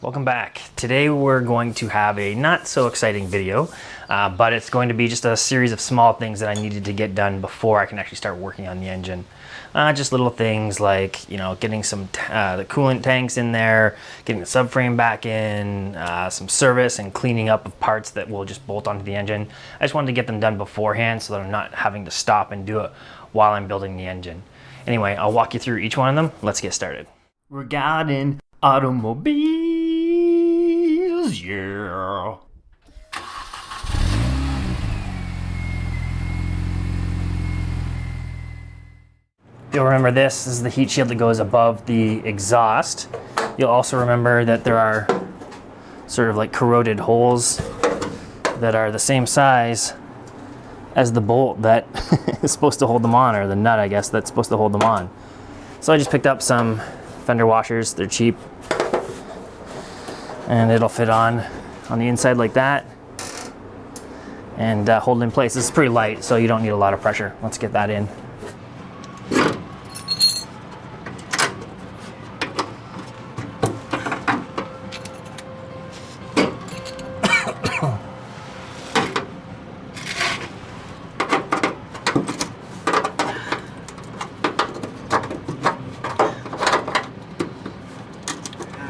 Welcome back. Today we're going to have a not so exciting video, but it's going to be just a series of small things that I needed to get done before I can actually start working on the engine. Just little things like, getting some the coolant tanks in there, getting the subframe back in, some service and cleaning up of parts that will just bolt onto the engine. I just wanted to get them done beforehand so that I'm not having to stop and do it while I'm building the engine. Anyway, I'll walk you through each one of them. Let's get started. Regarding automobiles, yeah. You'll remember this is the heat shield that goes above the exhaust. You'll also remember that there are sort of like corroded holes that are the same size as the bolt that is supposed to hold them on, or the nut, I guess, that's supposed to hold them on. So I just picked up some fender washers. They're cheap, and it'll fit on the inside like that and hold it in place. This is pretty light, so you don't need a lot of pressure. Let's get that in.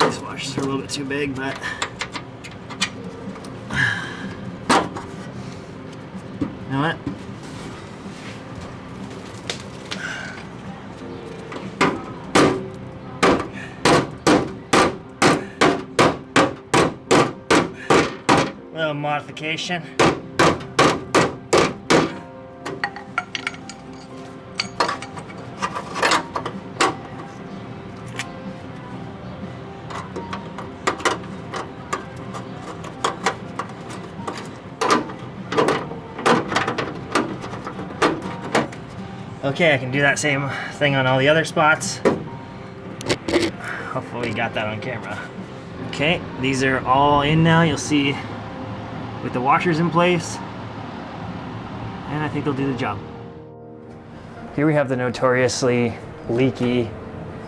These washers are a little bit too big, but you know what? Little modification. Okay, I can do that same thing on all the other spots. Hopefully you got that on camera. Okay, these are all in now. You'll see with the washers in place, and I think they'll do the job. Here we have the notoriously leaky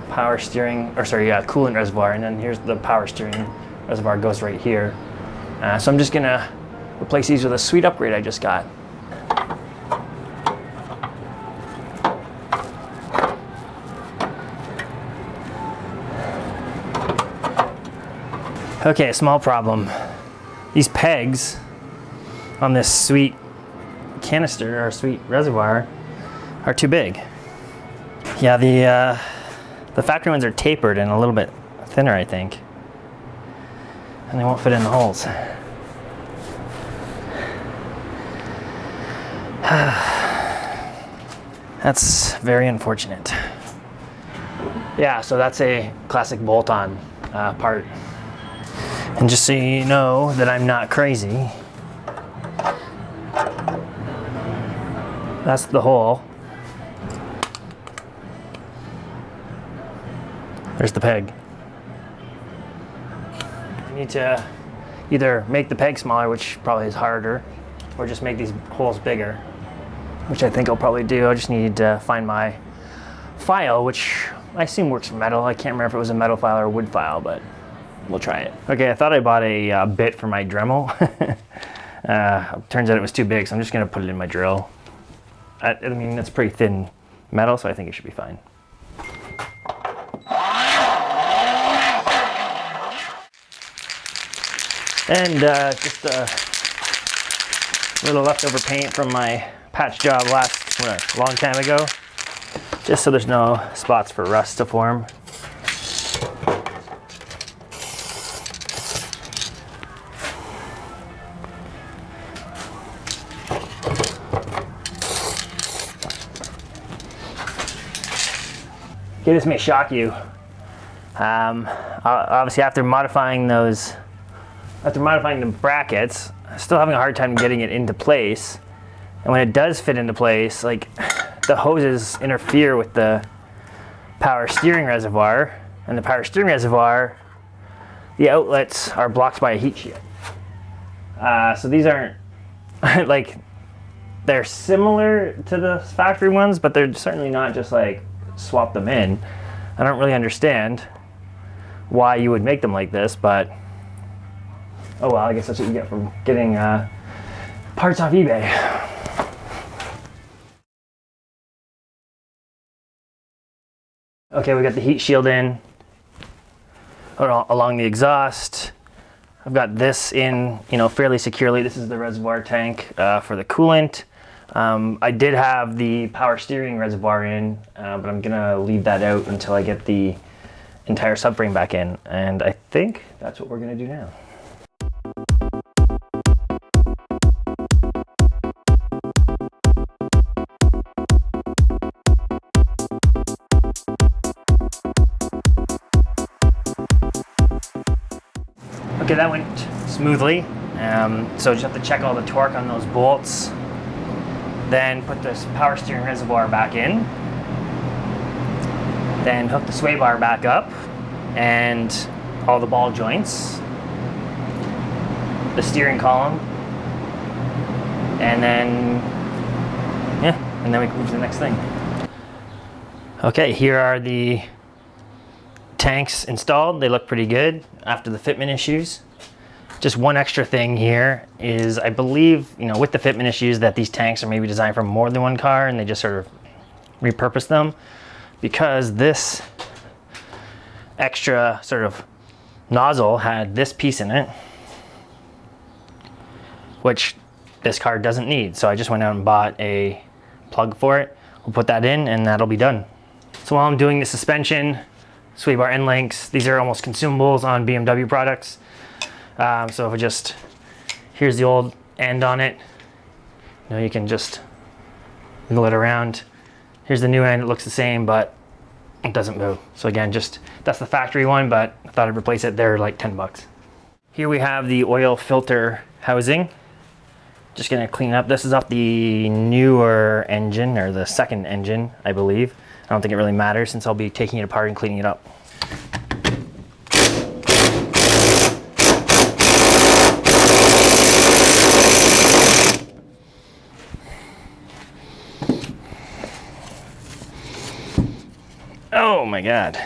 power steering, coolant reservoir, and then here's the power steering reservoir goes right here. So I'm just gonna replace these with a sweet upgrade I just got. Okay, a small problem. These pegs on this sweet canister or sweet reservoir are too big. Yeah, the factory ones are tapered and a little bit thinner, I think, and they won't fit in the holes. That's very unfortunate. Yeah, so that's a classic bolt-on part. And just so you know that I'm not crazy, that's the hole. There's the peg. I need to either make the peg smaller, which probably is harder, or just make these holes bigger, which I think I'll probably do. I just need to find my file, which I assume works for metal. I can't remember if it was a metal file or a wood file, but we'll try it. Okay, I thought I bought a bit for my Dremel. Turns out it was too big, so I'm just gonna put it in my drill. I mean, it's pretty thin metal, so I think it should be fine. And just a little leftover paint from my patch job a long time ago, just so there's no spots for rust to form. Okay, this may shock you. Obviously, after modifying the brackets, I'm still having a hard time getting it into place. And when it does fit into place, like, the hoses interfere with the power steering reservoir, and the power steering reservoir, the outlets are blocked by a heat shield. So these aren't like, they're similar to the factory ones, but they're certainly not just like swap them in. I don't really understand why you would make them like this, but oh well, I guess that's what you get from getting parts off eBay. Okay, we got the heat shield in along the exhaust. I've got this in, fairly securely. This is the reservoir tank for the coolant. I did have the power steering reservoir in, but I'm gonna leave that out until I get the entire subframe back in. And I think that's what we're gonna do now. Okay, that went smoothly. So just have to check all the torque on those bolts. Then put this power steering reservoir back in. Then hook the sway bar back up and all the ball joints. The steering column. And then we can move to the next thing. Okay, here are the tanks installed. They look pretty good after the fitment issues. Just one extra thing here is I believe, with the fitment issues, that these tanks are maybe designed for more than one car and they just sort of repurpose them, because this extra sort of nozzle had this piece in it, which this car doesn't need. So I just went out and bought a plug for it. We'll put that in and that'll be done. So while I'm doing the suspension, sway bar end links, these are almost consumables on BMW products. So if I just, here's the old end on it. You can just wiggle it around. Here's the new end, it looks the same, but it doesn't move. So again, that's the factory one, but I thought I'd replace it. They're like 10 bucks. Here we have the oil filter housing. Just gonna clean up. This is off the newer engine, or the second engine, I believe. I don't think it really matters since I'll be taking it apart and cleaning it up. Oh my God.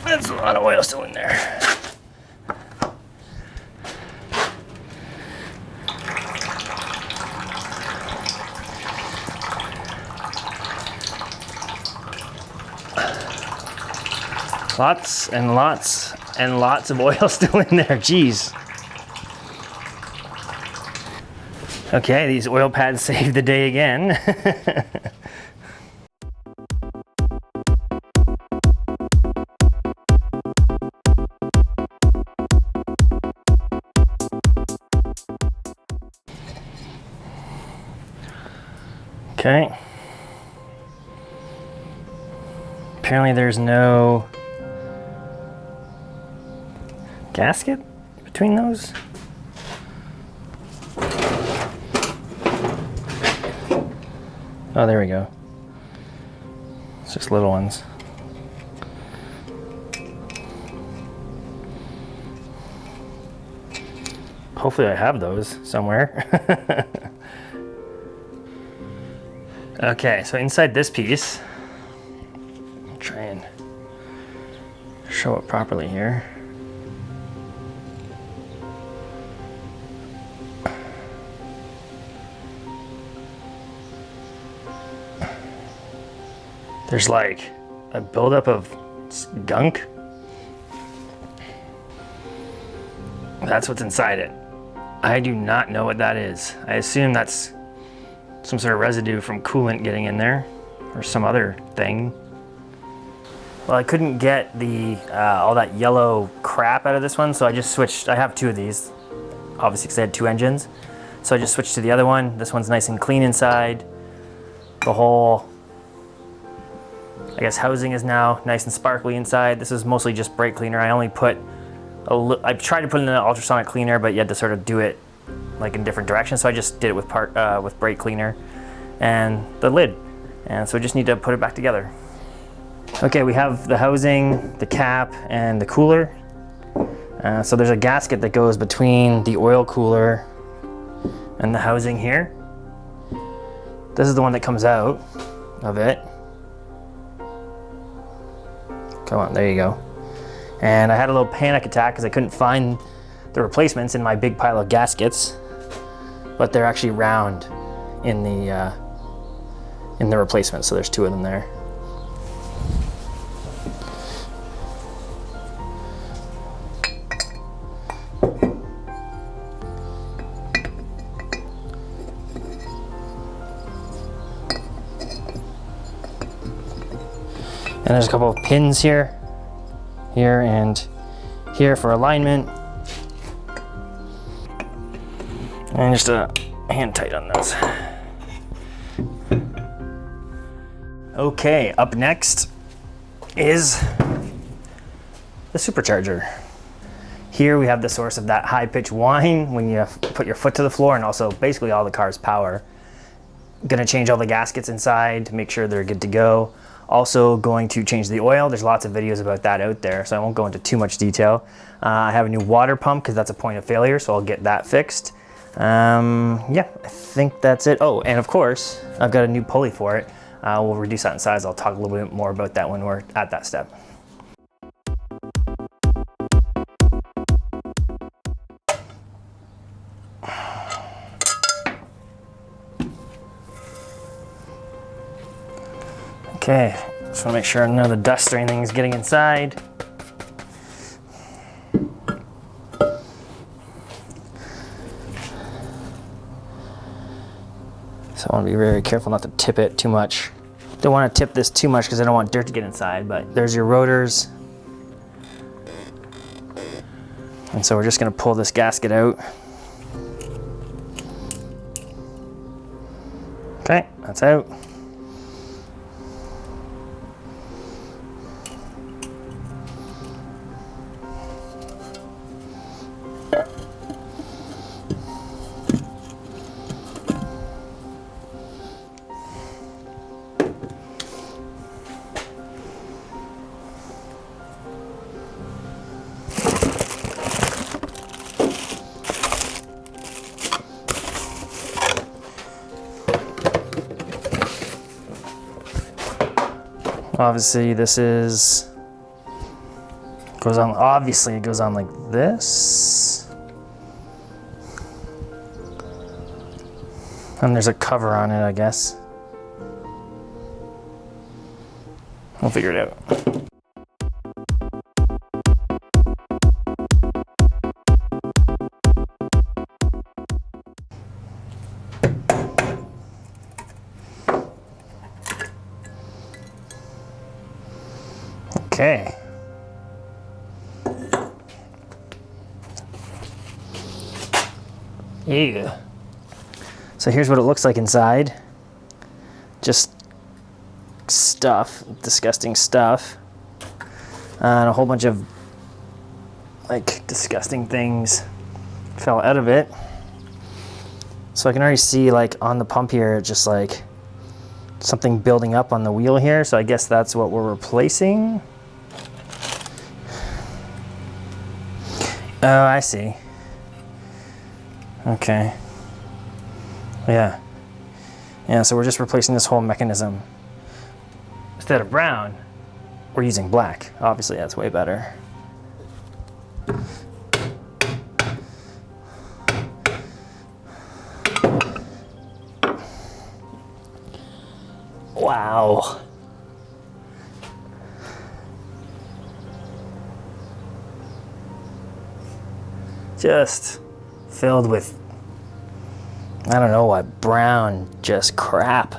That's a lot of oil still in there. Lots and lots and lots of oil still in there, geez. Okay, these oil pads saved the day again. Okay. Apparently there's no gasket between those. Oh, there we go. It's just little ones. Hopefully I have those somewhere. Okay, so inside this piece, I'll try and show it properly here. There's like a buildup of gunk. That's what's inside it. I do not know what that is. I assume that's some sort of residue from coolant getting in there, or some other thing. Well, I couldn't get the all that yellow crap out of this one, so I just switched. I have two of these, obviously because I had two engines. So I just switched to the other one. This one's nice and clean inside. The whole, I guess, housing is now nice and sparkly inside. This is mostly just brake cleaner. I only put I tried to put in an ultrasonic cleaner, but you had to sort of do it like in different directions. So I just did it with brake cleaner and the lid. And so we just need to put it back together. Okay, we have the housing, the cap, and the cooler. So there's a gasket that goes between the oil cooler and the housing here. This is the one that comes out of it. Come on, there you go. And I had a little panic attack because I couldn't find the replacements in my big pile of gaskets, but they're actually round in the replacement, so there's 2 of them there. And there's a couple of pins here, and here for alignment. And just a hand tight on those. Okay, up next is the supercharger. Here we have the source of that high-pitched whine when you put your foot to the floor, and also basically all the car's power. Gonna change all the gaskets inside to make sure they're good to go. Also going to change the oil. There's lots of videos about that out there, so I won't go into too much detail. I have a new water pump because that's a point of failure, so I'll get that fixed. Yeah, I think that's it. Oh, and of course, I've got a new pulley for it. We'll reduce that in size. I'll talk a little bit more about that when we're at that step. Okay, just want to make sure none of the dust or anything is getting inside. So I want to be very careful not to tip it too much. Don't want to tip this too much because I don't want dirt to get inside, but there's your rotors. And so we're just going to pull this gasket out. Okay, that's out. Obviously this goes on, obviously it goes on like this. And there's a cover on it, I guess. We'll figure it out. Okay. Ew. So here's what it looks like inside. Just stuff, disgusting stuff. And a whole bunch of like disgusting things fell out of it. So I can already see like on the pump here, just like something building up on the wheel here. So I guess that's what we're replacing. Oh, I see. Okay. Yeah. Yeah, so we're just replacing this whole mechanism. Instead of brown, we're using black. Obviously, that's way better. Wow. Just filled with, I don't know what, brown, just crap.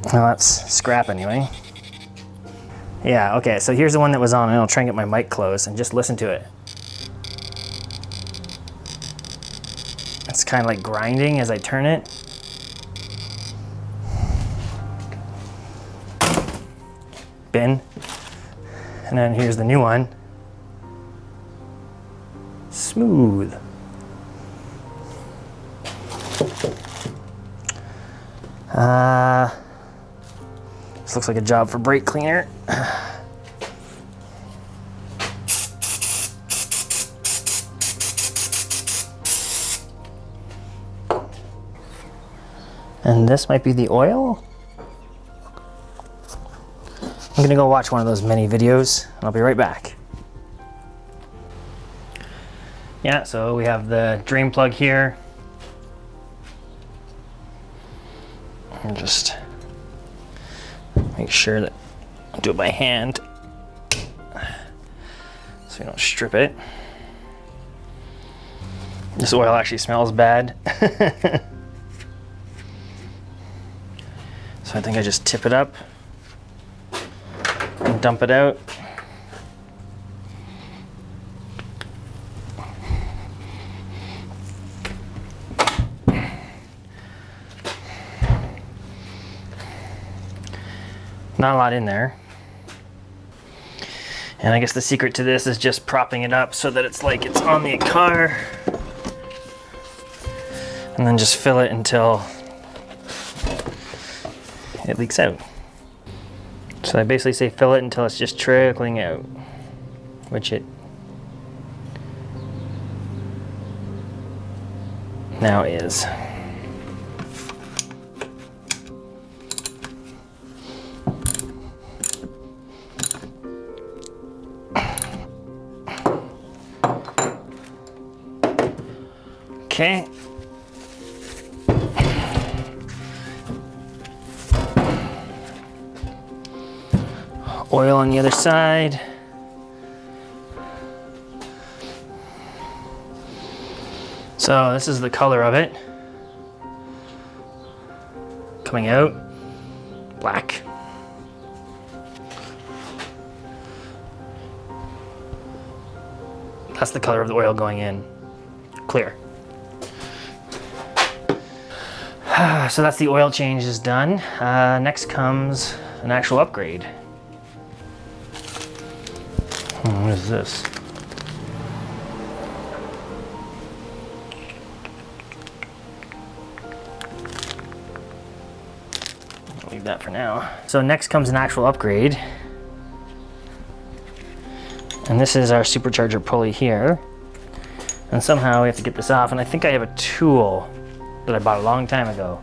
Well, that's scrap anyway. Yeah, okay, so here's the one that was on, and I'll try and get my mic closed and just listen to it. It's kind of like grinding as I turn it. Bin. And then here's the new one. Smooth. This looks like a job for brake cleaner. And this might be the oil. I'm gonna go watch one of those mini videos and I'll be right back. Yeah, so we have the drain plug here. And just make sure that I do it by hand so we don't strip it. This oil actually smells bad. So I think I just tip it up and dump it out. Not a lot in there. And I guess the secret to this is just propping it up so that it's like it's on the car. And then just fill it until it leaks out. So I basically say fill it until it's just trickling out, which it now is. Okay. Oil on the other side. So this is the color of it. Coming out, black. That's the color of the oil going in, clear. So that's the oil change is done. Next comes an actual upgrade. What is this? I'll leave that for now. So next comes an actual upgrade. And this is our supercharger pulley here. And somehow we have to get this off. And I think I have a tool that I bought a long time ago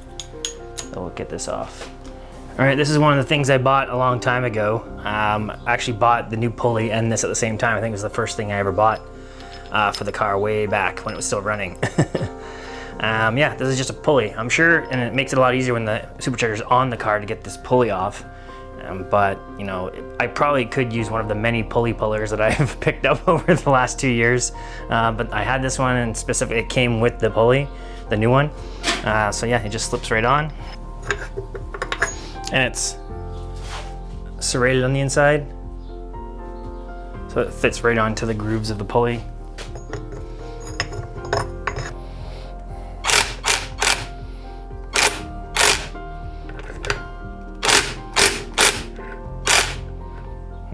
that will get this off. All right, this is one of the things I bought a long time ago. I actually bought the new pulley and this at the same time. I think it was the first thing I ever bought for the car way back when it was still running. Yeah, this is just a pulley, I'm sure, and it makes it a lot easier when the supercharger's on the car to get this pulley off. But, you know, I probably could use one of the many pulley pullers that I've picked up over the last 2 years. But I had this one and specifically it came with the pulley, the new one. So yeah, it just slips right on. And it's serrated on the inside. So it fits right onto the grooves of the pulley.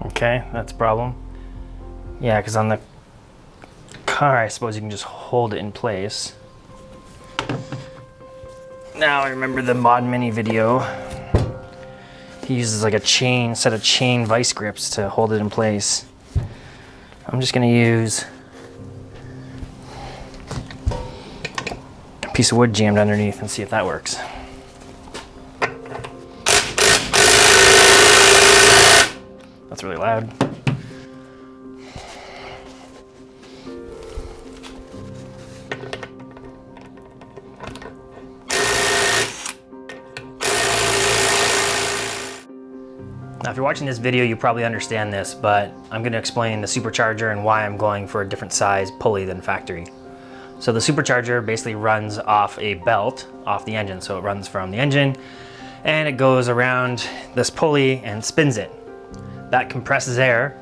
Okay, that's a problem. Yeah, because on the car, I suppose you can just hold it in place. Now I remember the Mod Mini video. He uses like a set of chain vice grips to hold it in place. I'm just gonna use a piece of wood jammed underneath and see if that works. That's really loud. Now, if you're watching this video, you probably understand this, but I'm going to explain the supercharger and why I'm going for a different size pulley than factory. So the supercharger basically runs off a belt off the engine. So it runs from the engine and it goes around this pulley and spins it. That compresses air,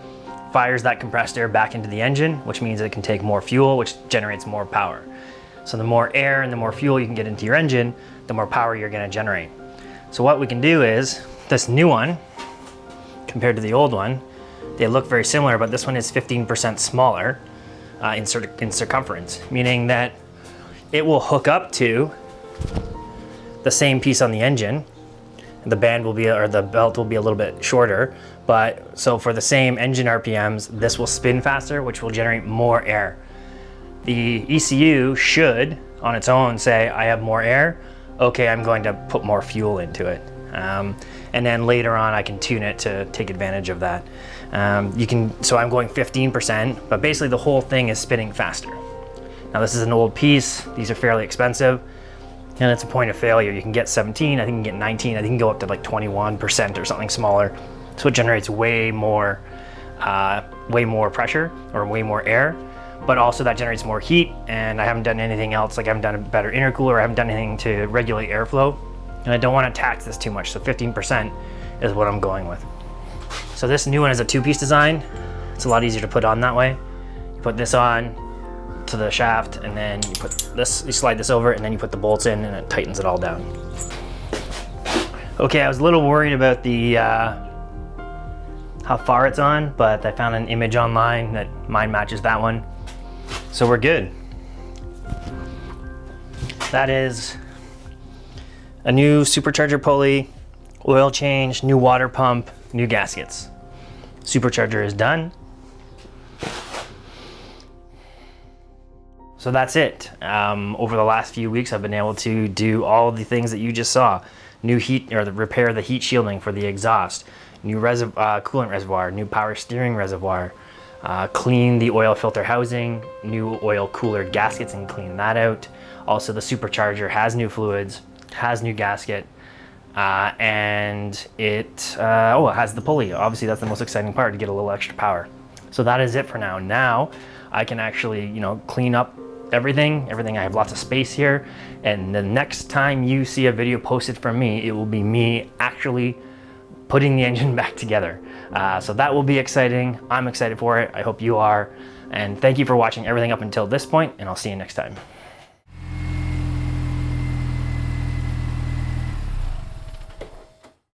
fires that compressed air back into the engine, which means it can take more fuel, which generates more power. So the more air and the more fuel you can get into your engine, the more power you're going to generate. So what we can do is, this new one, compared to the old one, they look very similar, but this one is 15% smaller in circumference, meaning that it will hook up to the same piece on the engine. The band will be, or the belt will be a little bit shorter, but so for the same engine RPMs, this will spin faster, which will generate more air. The ECU should, on its own, say, I have more air. Okay, I'm going to put more fuel into it. And then later on I can tune it to take advantage of that. So I'm going 15%, but basically the whole thing is spinning faster. Now this is an old piece, these are fairly expensive, and it's a point of failure. You can get 17, I think you can get 19, I think you can go up to like 21% or something smaller. So it generates way more pressure or way more air, but also that generates more heat, and I haven't done anything else, like I haven't done a better intercooler, I haven't done anything to regulate airflow, and I don't want to tax this too much, so 15% is what I'm going with. So this new one is a two-piece design. It's a lot easier to put on that way. You put this on to the shaft, and then you put this, you slide this over, and then you put the bolts in, and it tightens it all down. Okay, I was a little worried about the how far it's on, but I found an image online that mine matches that one. So we're good. That is a new supercharger pulley, oil change, new water pump, new gaskets. Supercharger is done. So that's it. Over the last few weeks, I've been able to do all the things that you just saw. New heat, or repair the heat shielding for the exhaust, new coolant reservoir, new power steering reservoir, clean the oil filter housing, new oil cooler gaskets and clean that out. Also the supercharger has new fluids, has new gasket, and it has the pulley. Obviously that's the most exciting part, to get a little extra power. So that is it for now. Now I can actually, clean up everything. I have lots of space here, and the next time you see a video posted from me, it will be me actually putting the engine back together. So that will be exciting. I'm excited for it. I hope you are. And thank you for watching everything up until this point, and I'll see you next time.